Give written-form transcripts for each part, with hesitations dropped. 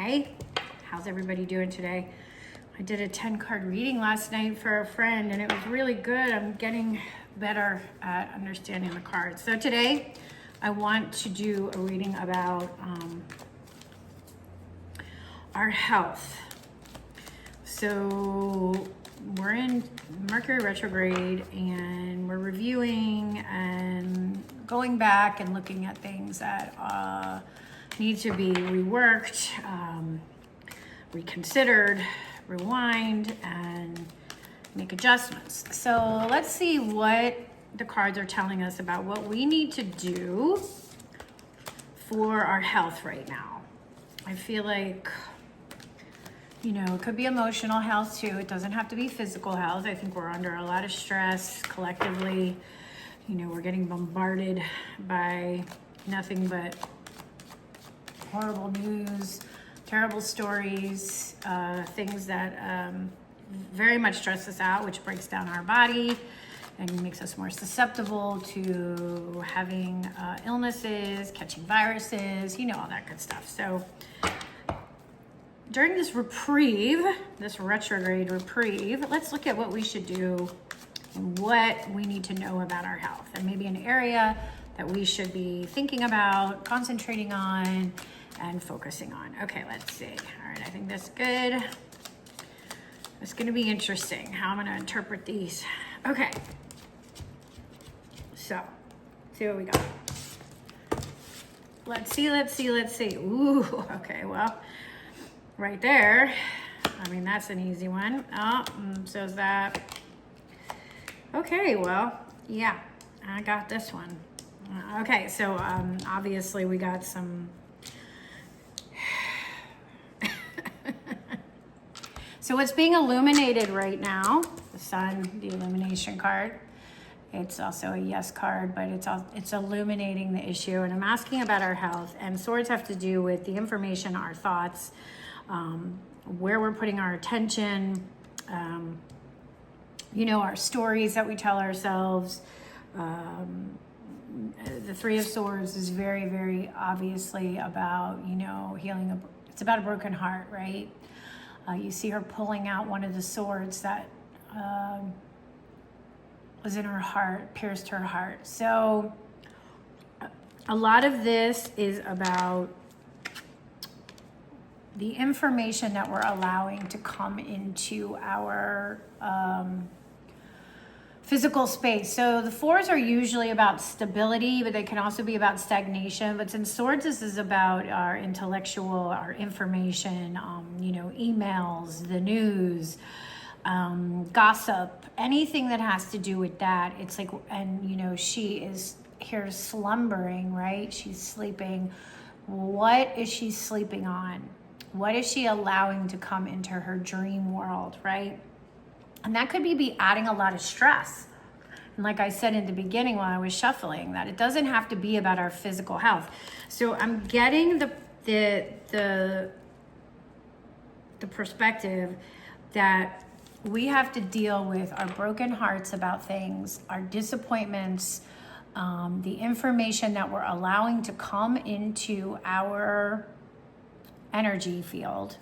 Hi, how's everybody doing today? I did a 10-card reading last night for a friend and it was really good. I'm getting better at understanding the cards. So today I want to do a reading about our health. So we're in Mercury Retrograde and we're reviewing and going back and looking at things that need to be reworked, reconsidered, rewind, and make adjustments. So let's see what the cards are telling us about what we need to do for our health right now. I feel like, you know, it could be emotional health too. It doesn't have to be physical health. I think we're under a lot of stress collectively. You know, we're getting bombarded by nothing but horrible news, terrible stories, things that very much stress us out, which breaks down our body and makes us more susceptible to having illnesses, catching viruses, you know, all that good stuff. So during this reprieve, this retrograde reprieve, let's look at what we should do and what we need to know about our health, and maybe an area that we should be thinking about, concentrating on, and focusing on. Okay, let's see. All right, I think that's good. It's gonna be interesting how I'm gonna interpret these. Okay, so, see what we got. Let's see. Ooh, okay, well, right there, I mean, that's an easy one. Oh, so is that. Okay, well, yeah, I got this one. Okay, so obviously we got some. So what's being illuminated right now, the sun, the illumination card, it's also a yes card, but it's illuminating the issue. And I'm asking about our health, and swords have to do with the information, our thoughts, where we're putting our attention, you know, our stories that we tell ourselves. The Three of Swords is very, very obviously about, you know, healing. It's about a broken heart, right? You see her pulling out one of the swords that was in her heart, pierced her heart. So a lot of this is about the information that we're allowing to come into our physical space. So the fours are usually about stability, but they can also be about stagnation. But since swords, this is about our intellectual, our information, you know, emails, the news, gossip, anything that has to do with that. It's like, and you know, she is here slumbering, right? She's sleeping. What is she sleeping on? What is she allowing to come into her dream world, right? And that could be adding a lot of stress. And like I said in the beginning when I was shuffling, that it doesn't have to be about our physical health. So I'm getting the perspective that we have to deal with our broken hearts about things, our disappointments, the information that we're allowing to come into our energy field,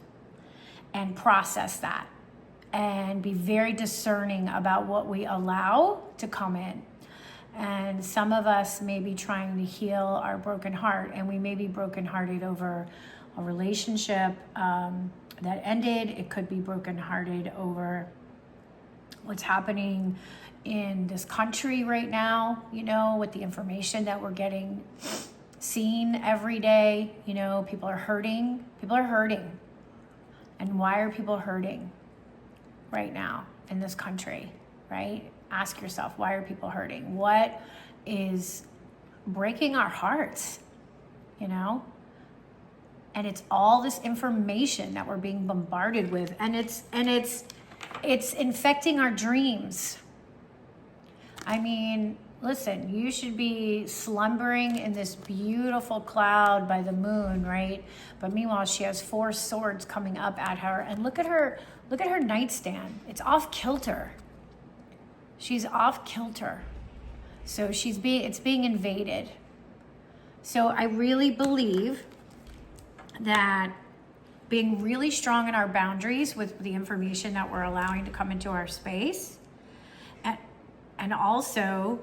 and process that. And be very discerning about what we allow to come in. And some of us may be trying to heal our broken heart, and we may be brokenhearted over a relationship that ended. It could be brokenhearted over what's happening in this country right now, you know, with the information that we're getting seen every day. You know, people are hurting. And why are people hurting right now in this country, right? Ask yourself, why are people hurting? What is breaking our hearts, you know? And it's all this information that we're being bombarded with, and it's infecting our dreams. I mean, listen, you should be slumbering in this beautiful cloud by the moon, right? But meanwhile, she has four swords coming up at her, and look at her nightstand. It's off kilter. She's off kilter. So it's being invaded. So I really believe that being really strong in our boundaries with the information that we're allowing to come into our space, and also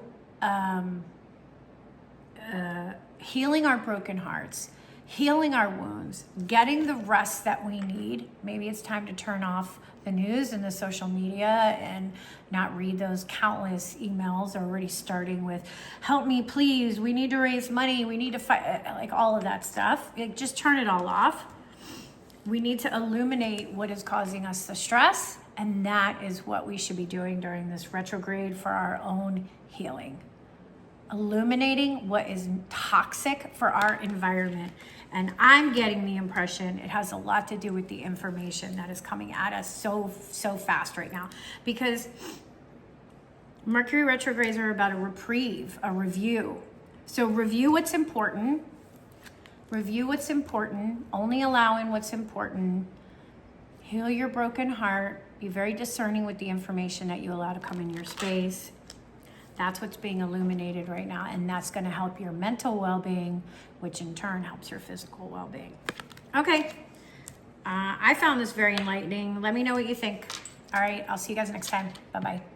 healing our broken hearts, healing our wounds, getting the rest that we need. Maybe it's time to turn off the news and the social media and not read those countless emails already starting with, help me please, we need to raise money, we need to fight, like all of that stuff. Just turn it all off. We need to illuminate what is causing us the stress, and that is what we should be doing during this retrograde for our own healing. Illuminating what is toxic for our environment. And I'm getting the impression it has a lot to do with the information that is coming at us so fast right now. Because Mercury retrogrades are about a reprieve, a review. So review what's important. Review what's important. Only allow in what's important. Heal your broken heart. Be very discerning with the information that you allow to come in your space. That's what's being illuminated right now, and that's going to help your mental well-being, which in turn helps your physical well-being. Okay, I found this very enlightening. Let me know what you think. All right, I'll see you guys next time. Bye-bye.